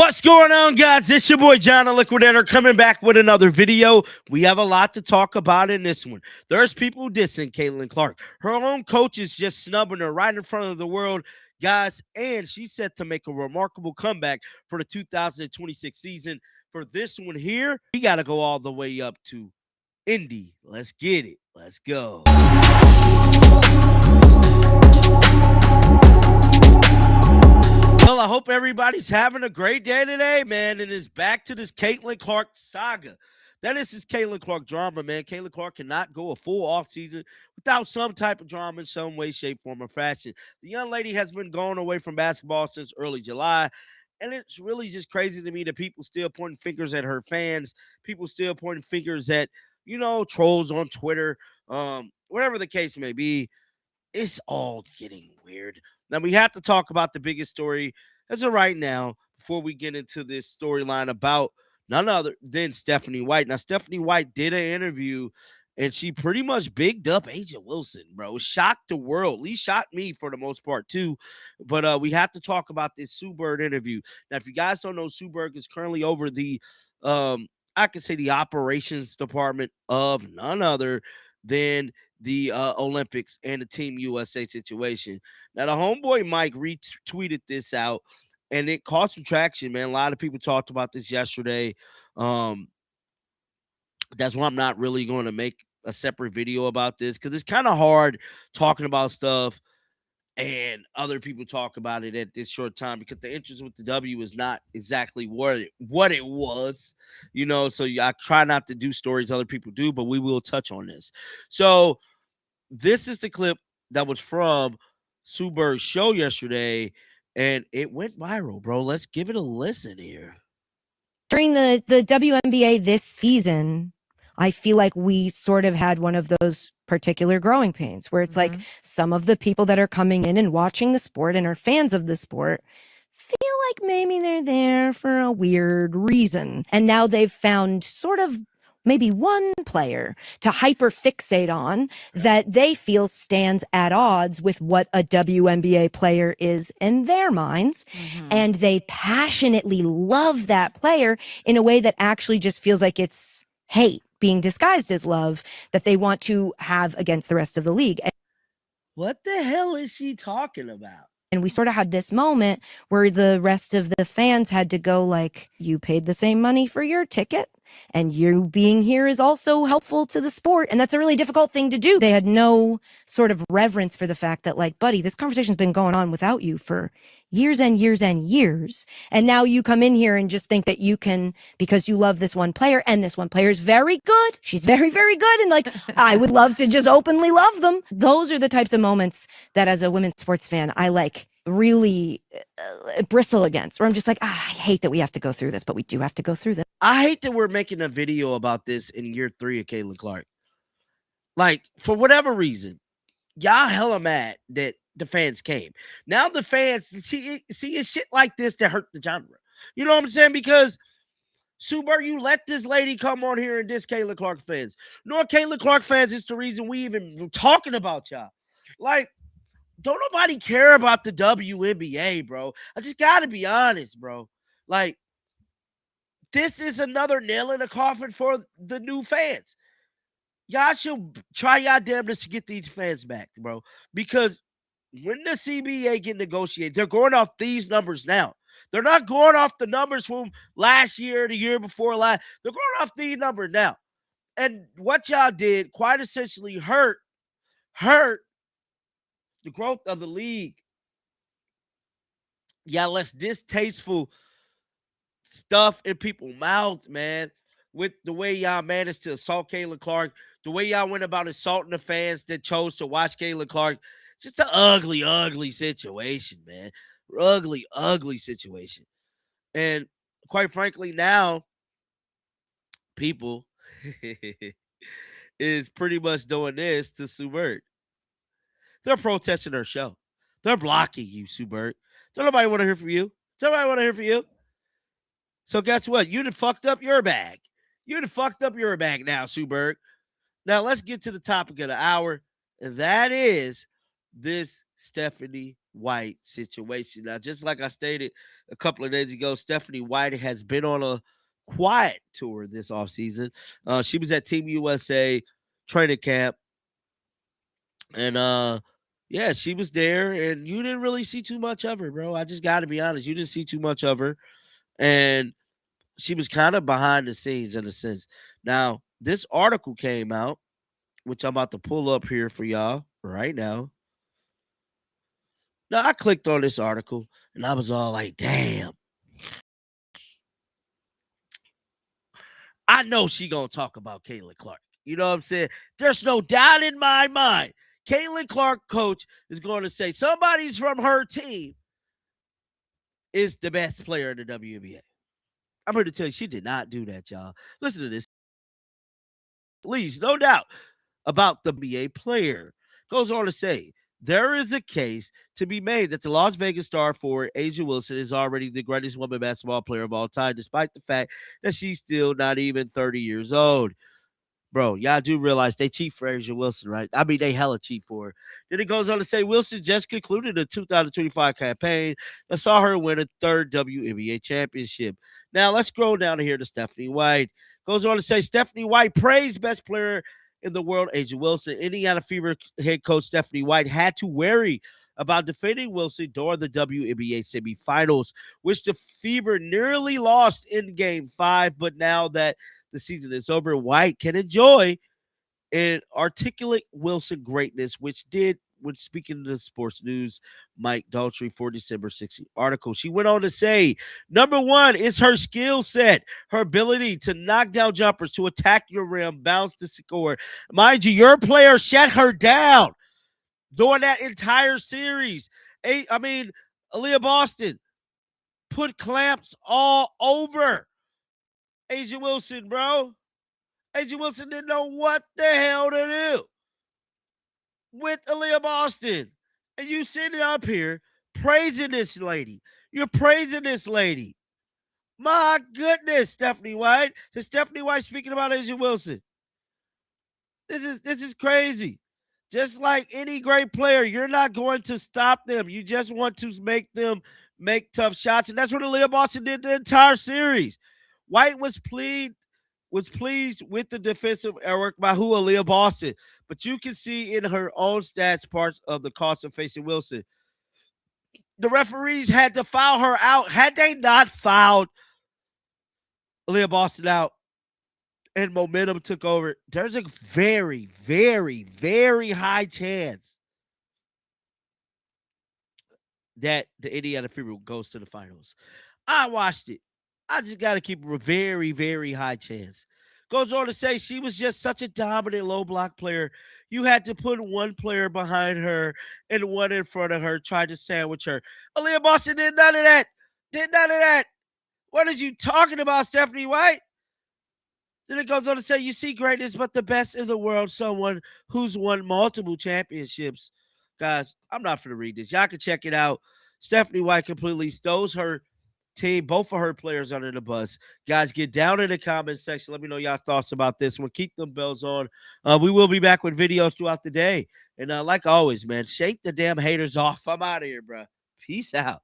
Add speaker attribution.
Speaker 1: What's going on, guys? It's your boy John the Liquidator coming back with another video. We have a lot to talk about in this one. There's people dissing Caitlin Clark. Her own coach is just snubbing her right in front of the world, guys, and she's set to make a remarkable comeback for the 2026 season. For this one here, we got to go all the way up to Indy. Let's get it. Let's go. Well, I hope everybody's having a great day today, man, and it's back to this Caitlin Clark saga. That is this Caitlin Clark drama, man. Caitlin Clark cannot go a full offseason without some type of drama in some way, shape, form, or fashion. The young lady has been going away from basketball since early July, and it's really just crazy to me that people still pointing fingers at her fans, people still pointing fingers at, trolls on Twitter, whatever the case may be. It's all getting weird. Now, we have to talk about the biggest story as of right now before we get into this storyline about none other than Stephanie White. Now, Stephanie White did an interview, and she pretty much bigged up A'ja Wilson, bro. Shocked the world. At least shocked me for the most part, too. But we have to talk about this Sue Bird interview. Now, if you guys don't know, Sue Bird is currently over the, I could say the operations department of none other than the Olympics and the Team USA situation. Now, the homeboy Mike retweeted this out, and it caught some traction, man. A lot of people talked about this yesterday. That's why I'm not really going to make a separate video about this, because it's kind of hard talking about stuff and other people talk about it at this short time, because the interest with the W is not exactly what it was, so I try not to do stories other people do, but we will touch on this. So this is the clip that was from Sue Bird's show yesterday, and it went viral, bro. Let's give it a listen here.
Speaker 2: During the WNBA this season, I feel like we sort of had one of those particular growing pains where it's like some of the people that are coming in and watching the sport and are fans of the sport feel like maybe they're there for a weird reason. And now they've found sort of maybe one player to hyper fixate on that they feel stands at odds with what a WNBA player is in their minds. And they passionately love that player in a way that actually just feels like it's hate being disguised as love that they want to have against the rest of the league.
Speaker 1: What the hell is she talking about?
Speaker 2: And we sort of had this moment where the rest of the fans had to go like, you paid the same money for your ticket, and you being here is also helpful to the sport. And that's a really difficult thing to do. They had no sort of reverence for the fact that, like, buddy, this conversation's been going on without you for years and years and years. And now you come in here and just think that you can, because you love this one player, and this one player is very good. She's very, very good. And like, I would love to just openly love them. Those are the types of moments that as a women's sports fan, I like really bristle against, where I'm just like, I hate that we have to go through this, but we do have to go through this.
Speaker 1: I hate that we're making a video about this in year 3 of Caitlin Clark. Like, for whatever reason, y'all hella mad that the fans came. Now the fans, see, it's shit like this that hurt the genre. You know what I'm saying? Because, Sue Bird, you let this lady come on here and diss Caitlin Clark fans. No, Caitlin Clark fans is the reason we even talking about y'all. Like, don't nobody care about the WNBA, bro. I just got to be honest, bro. Like, this is another nail in the coffin for the new fans. Y'all should try y'all damnedest to get these fans back, bro. Because when the CBA get negotiated, they're going off these numbers now. They're not going off the numbers from last year, the year before last. They're going off these numbers now. And what y'all did quite essentially hurt the growth of the league. Y'all less distasteful stuff in people's mouths, man, with the way y'all managed to assault Caitlin Clark, the way y'all went about assaulting the fans that chose to watch Caitlin Clark. It's just an ugly, ugly situation, man. Ugly, ugly situation. And quite frankly, now people is pretty much doing this to Sue Bird. They're protesting her show. They're blocking you, Sue Bird. Don't nobody want to hear from you. Don't nobody want to hear from you. So guess what? You done fucked up your bag. You done fucked up your bag now, Sue Bird. Now let's get to the topic of the hour, and that is this Stephanie White situation. Now, just like I stated a couple of days ago, Stephanie White has been on a quiet tour this offseason. She was at Team USA training camp, and yeah, she was there, and you didn't really see too much of her, bro. I just got to be honest, you didn't see too much of her, and she was kind of behind the scenes in a sense. Now, this article came out, which I'm about to pull up here for y'all right now. Now, I clicked on this article and I was all like, damn, I know she gonna talk about Caitlin Clark. You know what I'm saying? There's no doubt in my mind. Caitlin Clark, coach, is going to say somebody's from her team is the best player in the WNBA. I'm here to tell you, she did not do that, y'all. Listen to this. Please, no doubt about the NBA player. Goes on to say, there is a case to be made that the Las Vegas star forward A'ja Wilson is already the greatest women basketball player of all time, despite the fact that she's still not even 30 years old. Bro, y'all do realize they cheat for A'ja Wilson, right? I mean, they hella cheat for her. Then it goes on to say Wilson just concluded the 2025 campaign and saw her win a third WNBA championship. Now, let's scroll down to here to Stephanie White. Goes on to say Stephanie White praised best player in the world, A'ja Wilson. Indiana Fever head coach Stephanie White had to worry about defeating Wilson during the WNBA semifinals, which the Fever nearly lost in Game 5. But now that the season is over, White can enjoy and articulate Wilson greatness, which did when speaking to the sports news, Mike Daltrey for December 16th article. She went on to say, number one is her skill set, her ability to knock down jumpers, to attack your rim, bounce to score. Mind you, your player shut her down during that entire series. Aaliyah Boston put clamps all over A'ja Wilson, bro. A'ja Wilson didn't know what the hell to do with Aaliyah Boston. And you sitting up here praising this lady. You're praising this lady. My goodness, Stephanie White. So Stephanie White speaking about A'ja Wilson. This is crazy. Just like any great player, you're not going to stop them. You just want to make them make tough shots. And that's what Aaliyah Boston did the entire series. White was pleased with the defensive work by Aaliyah Boston. But you can see in her own stats parts of the cost of facing Wilson. The referees had to foul her out. Had they not fouled Aaliyah Boston out and momentum took over, there's a very, very, very high chance that the Indiana Fever goes to the finals. I watched it. I just got to keep a very, very high chance. Goes on to say she was just such a dominant low block player. You had to put one player behind her and one in front of her, try to sandwich her. Aaliyah Boston did none of that. Did none of that. What are you talking about, Stephanie White? Then it goes on to say, you see greatness, but the best in the world, someone who's won multiple championships. Guys, I'm not going to read this. Y'all can check it out. Stephanie White completely stows her team, both of her players under the bus. Guys, get down in the comment section. Let me know y'all thoughts about this one. Keep them bells on. We will be back with videos throughout the day. And like always, man, shake the damn haters off. I'm out of here, bro. Peace out.